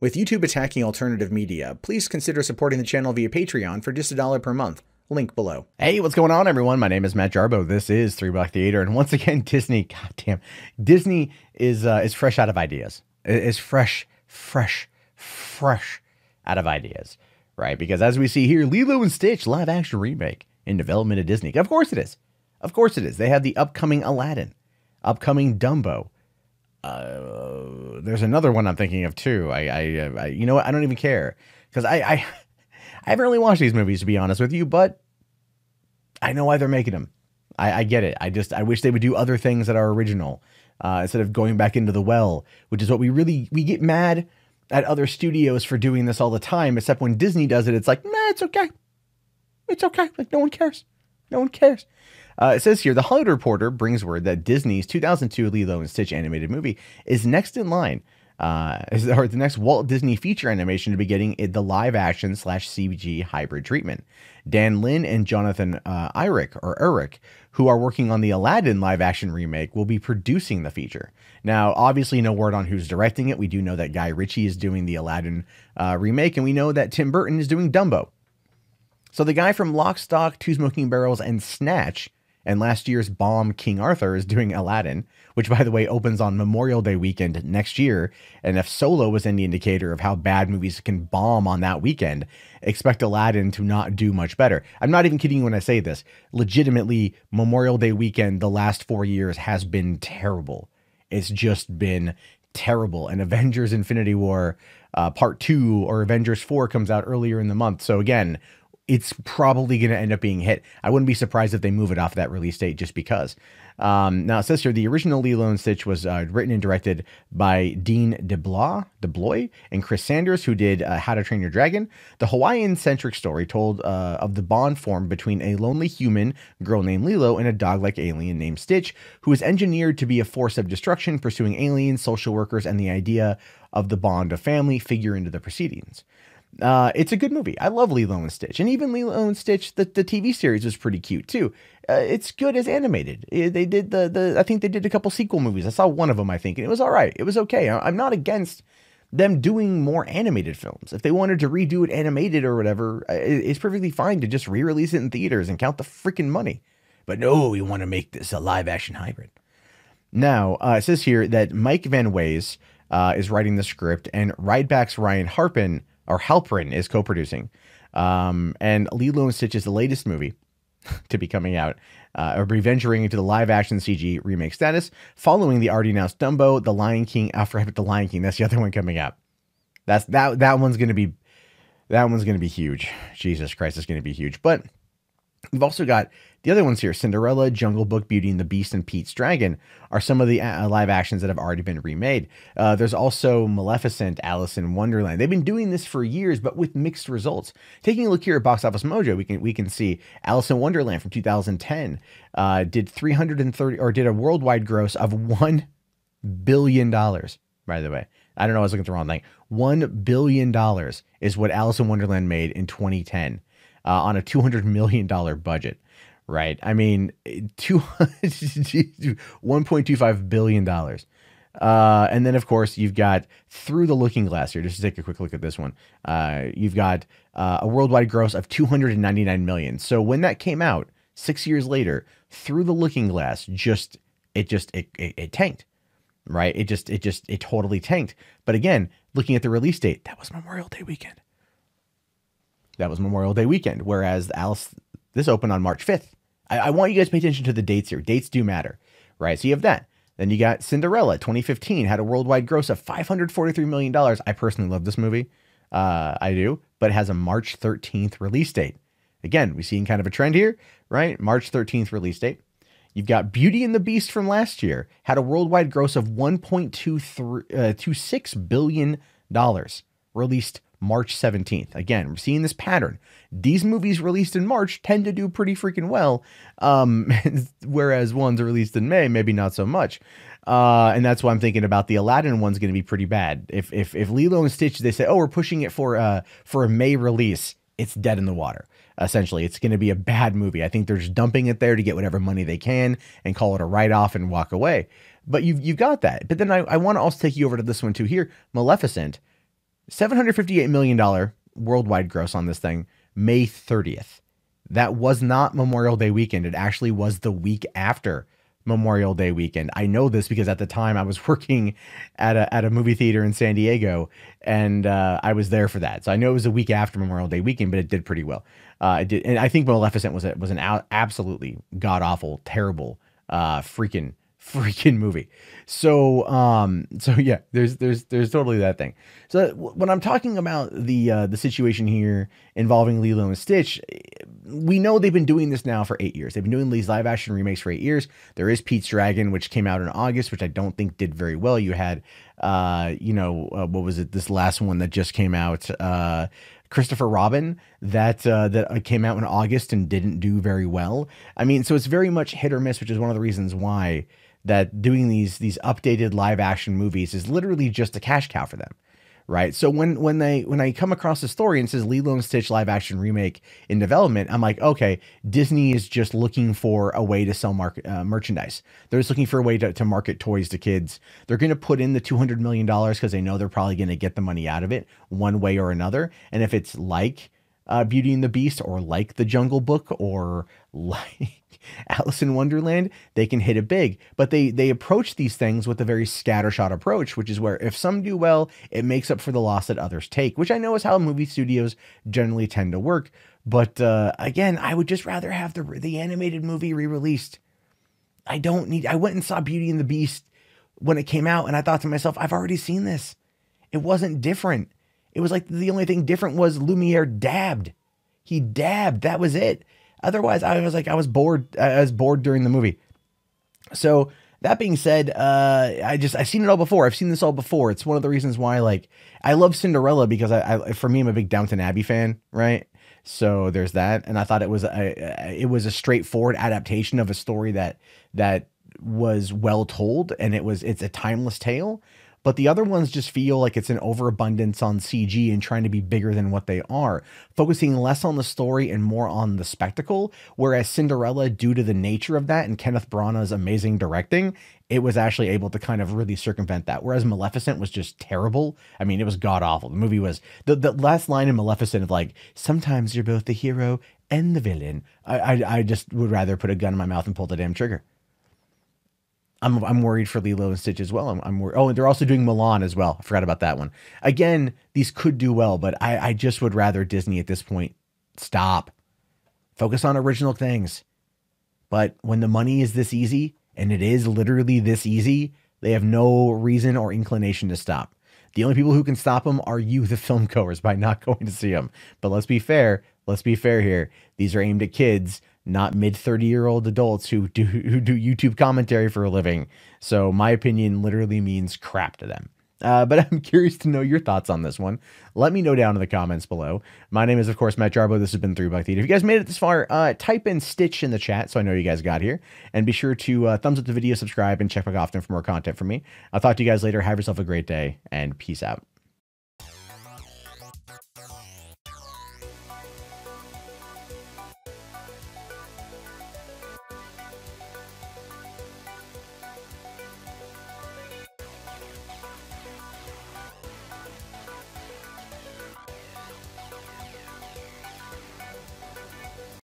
With YouTube attacking alternative media, please consider supporting the channel via Patreon for just $1 per month. Link below. Hey, what's going on, everyone? My name is Matt Jarbo. This is 3 Block Theater, and once again, Disney. Goddamn, Disney is fresh out of ideas. Is fresh out of ideas, right? Because as we see here, Lilo and Stitch live action remake in development at Disney. Of course it is. Of course it is. They have the upcoming Aladdin, upcoming Dumbo. There's another one I'm thinking of too. You know what? I don't even care because I haven't really watched these movies, to be honest with you, but I know why they're making them. I get it. I wish they would do other things that are original instead of going back into the well, which is what we get mad at other studios for doing this all the time. Except when Disney does it, it's like, nah, it's okay. It's okay. Like no one cares. No one cares. It says here, The Hollywood Reporter brings word that Disney's 2002 Lilo and Stitch animated movie is next in line, or the next Walt Disney feature animation to be getting the live action / CG hybrid treatment. Dan Lin and Jonathan Urich, who are working on the Aladdin live action remake, will be producing the feature. Now, obviously, no word on who's directing it. We do know that Guy Ritchie is doing the Aladdin remake, and we know that Tim Burton is doing Dumbo. So the guy from Lock, Stock, Two Smoking Barrels, and Snatch, and last year's bomb King Arthur, is doing Aladdin, which, by the way, opens on Memorial Day weekend next year. And if Solo was any indicator of how bad movies can bomb on that weekend, expect Aladdin to not do much better. I'm not even kidding when I say this. Legitimately, Memorial Day weekend the last 4 years has been terrible. It's just been terrible. And Avengers Infinity War Part 2 or Avengers 4 comes out earlier in the month. So again, it's probably going to end up being hit. I wouldn't be surprised if they move it off that release date just because. Now, it says here, the original Lilo and Stitch was written and directed by Dean DeBloy and Chris Sanders, who did How to Train Your Dragon. The Hawaiian-centric story told of the bond formed between a lonely human girl named Lilo and a dog-like alien named Stitch, who is engineered to be a force of destruction, pursuing aliens, social workers, and the idea of the bond of family figure into the proceedings. It's a good movie. I love Lilo and Stitch, and even Lilo and Stitch, the TV series was pretty cute too. It's good as animated. They did I think they did a couple sequel movies. I saw one of them, I think, and it was all right. It was okay. I'm not against them doing more animated films. If they wanted to redo it animated or whatever, it's perfectly fine to just re-release it in theaters and count the freaking money. But no, we want to make this a live action hybrid. Now, it says here that Mike Van Ways is writing the script, and Rideback's Ryan Halprin is co-producing. And Lilo and Stitch is the latest movie to be coming out, or be venturing into the live-action CG remake status, following the already announced Dumbo, The Lion King. I forgot The Lion King. That's the other one coming out. That one's gonna be huge. Jesus Christ, it's gonna be huge. But we've also got the other ones here. Cinderella, Jungle Book, Beauty and the Beast, and Pete's Dragon are some of the live actions that have already been remade. There's also Maleficent, Alice in Wonderland. They've been doing this for years, but with mixed results. Taking a look here at Box Office Mojo, we can see Alice in Wonderland from 2010 did a worldwide gross of $1 billion. By the way, I don't know. I was looking at the wrong thing. $1 billion is what Alice in Wonderland made in 2010 on a $200 million budget. Right. I mean, $1.25 billion. And then, of course, you've got Through the Looking Glass here. Just to take a quick look at this one. You've got a worldwide gross of $299 million. So when that came out 6 years later, Through the Looking Glass it tanked. Right. It totally tanked. But again, looking at the release date, that was Memorial Day weekend. Whereas this opened on March 5th. I want you guys to pay attention to the dates here. Dates do matter, right? So you have that. Then you got Cinderella, 2015, had a worldwide gross of $543 million. I personally love this movie. I do, but it has a March 13th release date. Again, we're seeing kind of a trend here, right? March 13th release date. You've got Beauty and the Beast from last year, had a worldwide gross of $1.26 billion, released March 17th. Again, we're seeing this pattern. These movies released in March tend to do pretty freaking well, whereas ones released in May, maybe not so much. And that's why I'm thinking about the Aladdin one's going to be pretty bad. If Lilo and Stitch, they say, oh, we're pushing it for a May release, it's dead in the water. Essentially, it's going to be a bad movie. I think they're just dumping it there to get whatever money they can and call it a write-off and walk away. But you've got that. But then I want to also take you over to this one too here, Maleficent. $758 million worldwide gross on this thing, May 30th. That was not Memorial Day weekend. It actually was the week after Memorial Day weekend. I know this because at the time I was working at a movie theater in San Diego, and I was there for that. So I know it was a week after Memorial Day weekend, but it did pretty well. It did, and I think Maleficent was an absolutely god awful, terrible, freaking movie. So yeah, there's totally that thing. So when I'm talking about the situation here involving Lilo and Stitch, we know they've been doing this now for 8 years. They've been doing these live action remakes for 8 years. There is Pete's Dragon, which came out in August, which I don't think did very well. You had, what was it? This last one that just came out, Christopher Robin, that came out in August and didn't do very well. I mean, so it's very much hit or miss, which is one of the reasons why that doing these updated live action movies is literally just a cash cow for them. Right. So when I come across a story and it says Lilo and Stitch live action remake in development, I'm like, okay, Disney is just looking for a way to sell merchandise. They're just looking for a way to market toys to kids. They're going to put in the $200 million because they know they're probably going to get the money out of it one way or another. And if it's like Beauty and the Beast or like The Jungle Book or like Alice in Wonderland, they can hit it big. But they approach these things with a very scattershot approach, which is where if some do well, it makes up for the loss that others take, which I know is how movie studios generally tend to work. But again, I would just rather have the animated movie re-released. I went and saw Beauty and the Beast when it came out, and I thought to myself, I've already seen this. It wasn't different. It was like the only thing different was Lumiere dabbed. He dabbed. That was it. Otherwise, I was bored. I was bored during the movie. So that being said, I've seen it all before. I've seen this all before. It's one of the reasons why, like, I love Cinderella because for me, I'm a big Downton Abbey fan, right? So there's that. And I thought it was a straightforward adaptation of a story that was well told, and it's a timeless tale. But the other ones just feel like it's an overabundance on CG and trying to be bigger than what they are, focusing less on the story and more on the spectacle. Whereas Cinderella, due to the nature of that and Kenneth Branagh's amazing directing, it was actually able to kind of really circumvent that. Whereas Maleficent was just terrible. I mean, it was god awful. The movie was the last line in Maleficent of like, sometimes you're both the hero and the villain. I just would rather put a gun in my mouth and pull the damn trigger. I'm worried for Lilo and Stitch as well. I'm worried. Oh, and they're also doing Milan as well. I forgot about that one. Again, these could do well, but I just would rather Disney at this point stop. Focus on original things. But when the money is this easy, and it is literally this easy, they have no reason or inclination to stop. The only people who can stop them are you, the film goers, by not going to see them. But let's be fair. Let's be fair here. These are aimed at kids, not mid-30-year-old adults who do YouTube commentary for a living. So my opinion literally means crap to them. But I'm curious to know your thoughts on this one. Let me know down in the comments below. My name is, of course, Matt Jarbo. This has been 3 Buck Theater. If you guys made it this far, type in Stitch in the chat so I know you guys got here. And be sure to thumbs up the video, subscribe, and check back often for more content from me. I'll talk to you guys later. Have yourself a great day, and peace out.